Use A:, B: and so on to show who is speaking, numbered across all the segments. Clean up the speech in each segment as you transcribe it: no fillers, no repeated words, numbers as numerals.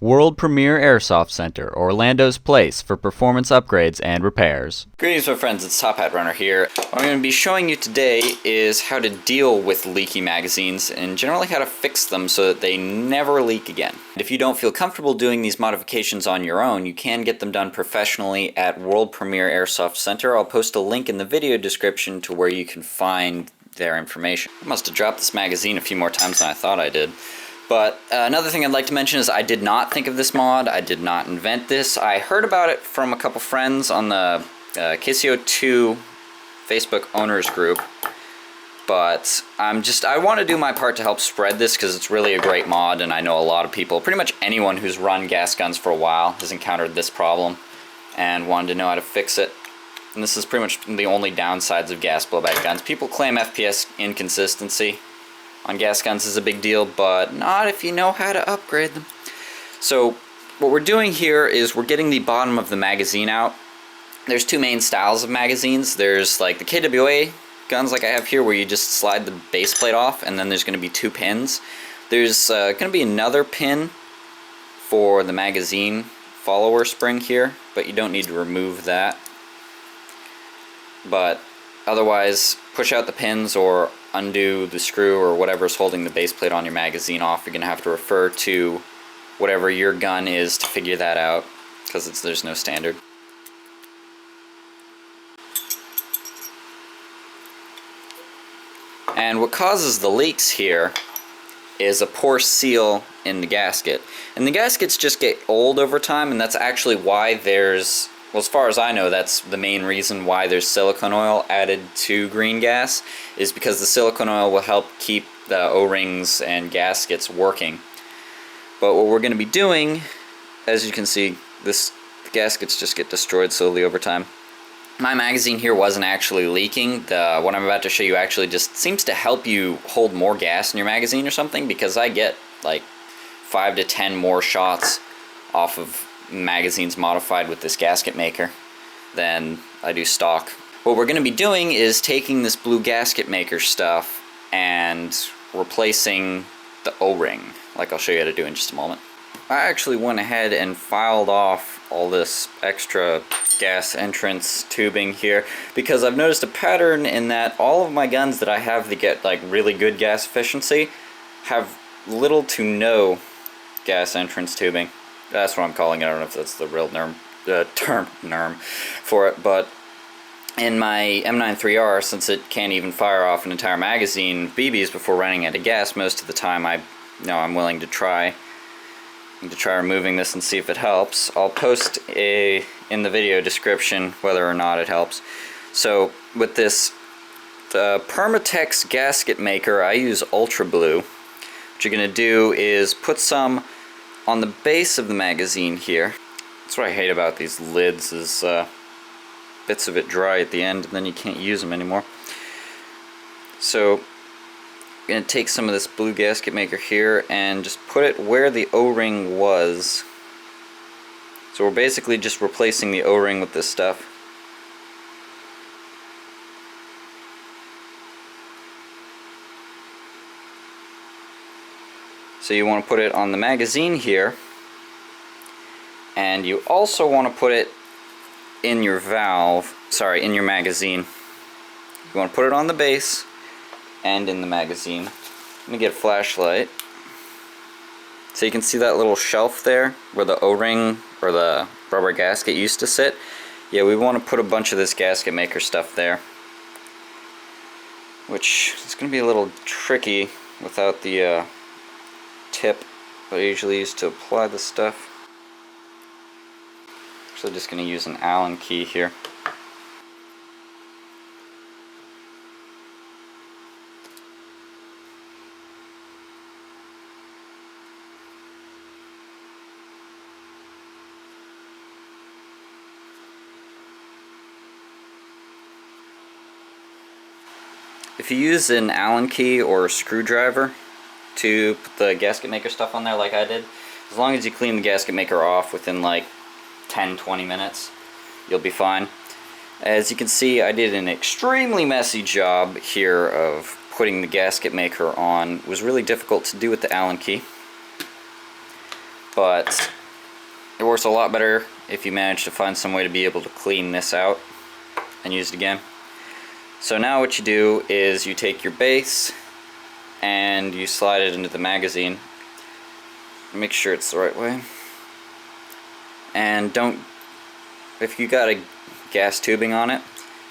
A: World Premier Airsoft Center, Orlando's place for performance upgrades and repairs.
B: Greetings my friends, it's Top Hat Runner here. What I'm going to be showing you today is how to deal with leaky magazines and generally how to fix them so that they never leak again. If you don't feel comfortable doing these modifications on your own, you can get them done professionally at World Premier Airsoft Center. I'll post a link in the video description to where you can find their information. I must have dropped this magazine a few more times than I thought I did. But another thing I'd like to mention is I did not think of this mod. I did not invent this. I heard about it from a couple friends on the KCO2 Facebook owners group. But I want to do my part to help spread this because it's really a great mod, and I know a lot of people, pretty much anyone who's run gas guns for a while has encountered this problem and wanted to know how to fix it. And this is pretty much the only downsides of gas blowback guns. People claim FPS inconsistency on gas guns is a big deal, but not if you know how to upgrade them. So what we're doing here is we're getting the bottom of the magazine out. There's two main styles of magazines. There's like the KWA guns like I have here where you just slide the base plate off, and then there's going to be two pins. There's going to be another pin for the magazine follower spring here, but you don't need to remove that. But otherwise, push out the pins or undo the screw or whatever's holding the base plate on your magazine off. You're going to have to refer to whatever your gun is to figure that out, because there's no standard. And what causes the leaks here is a poor seal in the gasket. And the gaskets just get old over time, and that's actually why there's, well, as far as I know, that's the main reason why there's silicone oil added to green gas, is because the silicone oil will help keep the O-rings and gaskets working. But what we're going to be doing, as you can see, the gaskets just get destroyed slowly over time. My magazine here wasn't actually leaking. What I'm about to show you actually just seems to help you hold more gas in your magazine or something, because I get like 5 to 10 more shots off of magazines modified with this gasket maker than I do stock. What we're going to be doing is taking this blue gasket maker stuff and replacing the O-ring, like I'll show you how to do in just a moment. I actually went ahead and filed off all this extra gas entrance tubing here because I've noticed a pattern in that all of my guns that I have that get like really good gas efficiency have little to no gas entrance tubing. That's what I'm calling it. I don't know if that's the real term for it, but in my M93R, since it can't even fire off an entire magazine of BBs before running out of gas, most of the time I'm willing to try removing this and see if it helps. I'll post in the video description whether or not it helps. So with this Permatex gasket maker, I use Ultra Blue. What you're going to do is put some on the base of the magazine here. That's what I hate about these lids, is bits of it dry at the end and then you can't use them anymore. So I'm going to take some of this blue gasket maker here and just put it where the O-ring was. So we're basically just replacing the O-ring with this stuff. So you want to put it on the magazine here, and you also want to put it in your in your magazine. You want to put it on the base and in the magazine. Let me get a flashlight. So you can see that little shelf there where the O-ring or the rubber gasket used to sit. Yeah, we want to put a bunch of this gasket maker stuff there, which is going to be a little tricky without the tip that I usually use to apply the stuff. Actually just going to use an Allen key here. If you use an Allen key or a screwdriver to put the gasket maker stuff on there like I did, as long as you clean the gasket maker off within like 10-20 minutes, you'll be fine. As you can see, I did an extremely messy job here of putting the gasket maker on. It was really difficult to do with the Allen key. but it works a lot better if you manage to find some way to be able to clean this out and use it again. So now what you do is you take your base and you slide it into the magazine. Make sure it's the right way. And if you got a gas tubing on it,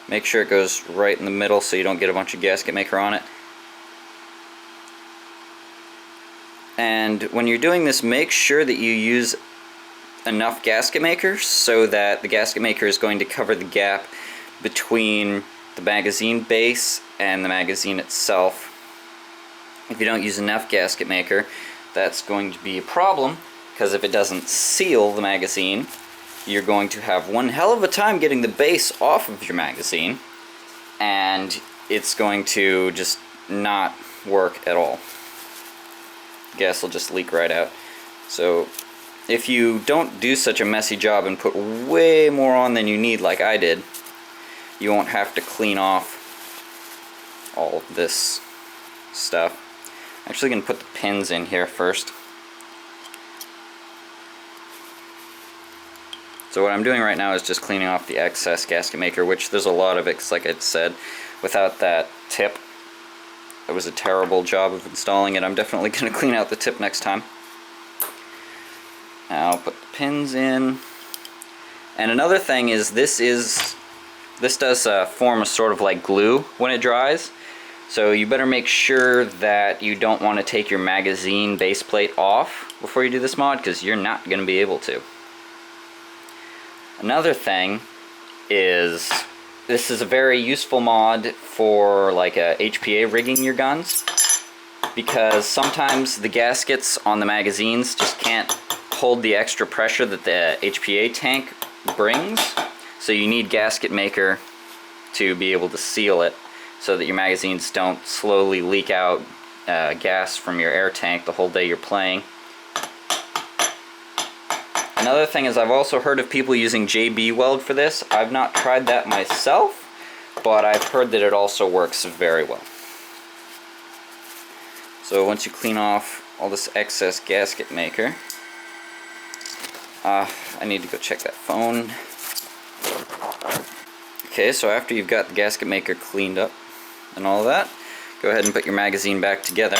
B: make sure it goes right in the middle so you don't get a bunch of gasket maker on it. And when you're doing this, make sure that you use enough gasket maker so that the gasket maker is going to cover the gap between the magazine base and the magazine itself. If you don't use enough gasket maker, that's going to be a problem, because if it doesn't seal the magazine, you're going to have one hell of a time getting the base off of your magazine, and it's going to just not work at all. Gas will just leak right out. So if you don't do such a messy job and put way more on than you need like I did, you won't have to clean off all of this stuff. I'm actually going to put the pins in here first. So what I'm doing right now is just cleaning off the excess gasket maker, which there's a lot of it, because like I said, without that tip, it was a terrible job of installing it. I'm definitely going to clean out the tip next time. Now I'll put the pins in. And another thing is this does form a sort of like glue when it dries. So you better make sure that you don't want to take your magazine base plate off before you do this mod, because you're not going to be able to. Another thing is, this is a very useful mod for like a HPA rigging your guns, because sometimes the gaskets on the magazines just can't hold the extra pressure that the HPA tank brings, so you need gasket maker to be able to seal it so that your magazines don't slowly leak out gas from your air tank the whole day you're playing. Another thing is, I've also heard of people using JB Weld for this. I've not tried that myself, but I've heard that it also works very well. So once you clean off all this excess gasket maker, I need to go check that phone. Okay, so after you've got the gasket maker cleaned up and all that, go ahead and put your magazine back together.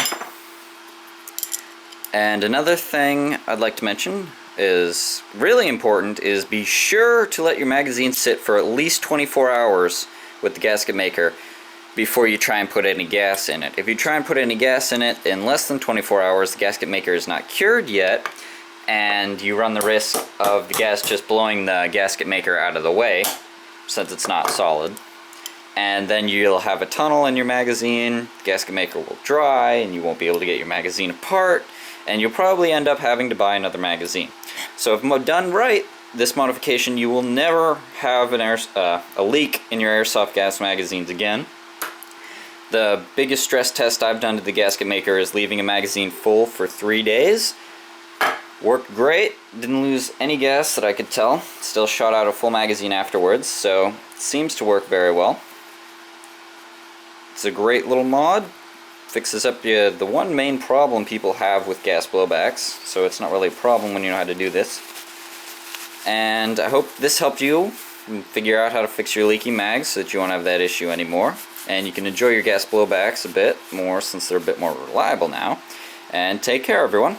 B: And another thing I'd like to mention is really important is be sure to let your magazine sit for at least 24 hours with the gasket maker before you try and put any gas in it. If you try and put any gas in it in less than 24 hours, the gasket maker is not cured yet, and you run the risk of the gas just blowing the gasket maker out of the way, since it's not solid. And then you'll have a tunnel in your magazine, the gasket maker will dry, and you won't be able to get your magazine apart, and you'll probably end up having to buy another magazine. So if done right, this modification, you will never have a leak in your airsoft gas magazines again. The biggest stress test I've done to the gasket maker is leaving a magazine full for 3 days. Worked great, didn't lose any gas that I could tell. Still shot out a full magazine afterwards, so it seems to work very well. It's a great little mod. Fixes up the one main problem people have with gas blowbacks, so it's not really a problem when you know how to do this. And I hope this helped you figure out how to fix your leaky mags so that you won't have that issue anymore. And you can enjoy your gas blowbacks a bit more since they're a bit more reliable now. And take care, everyone.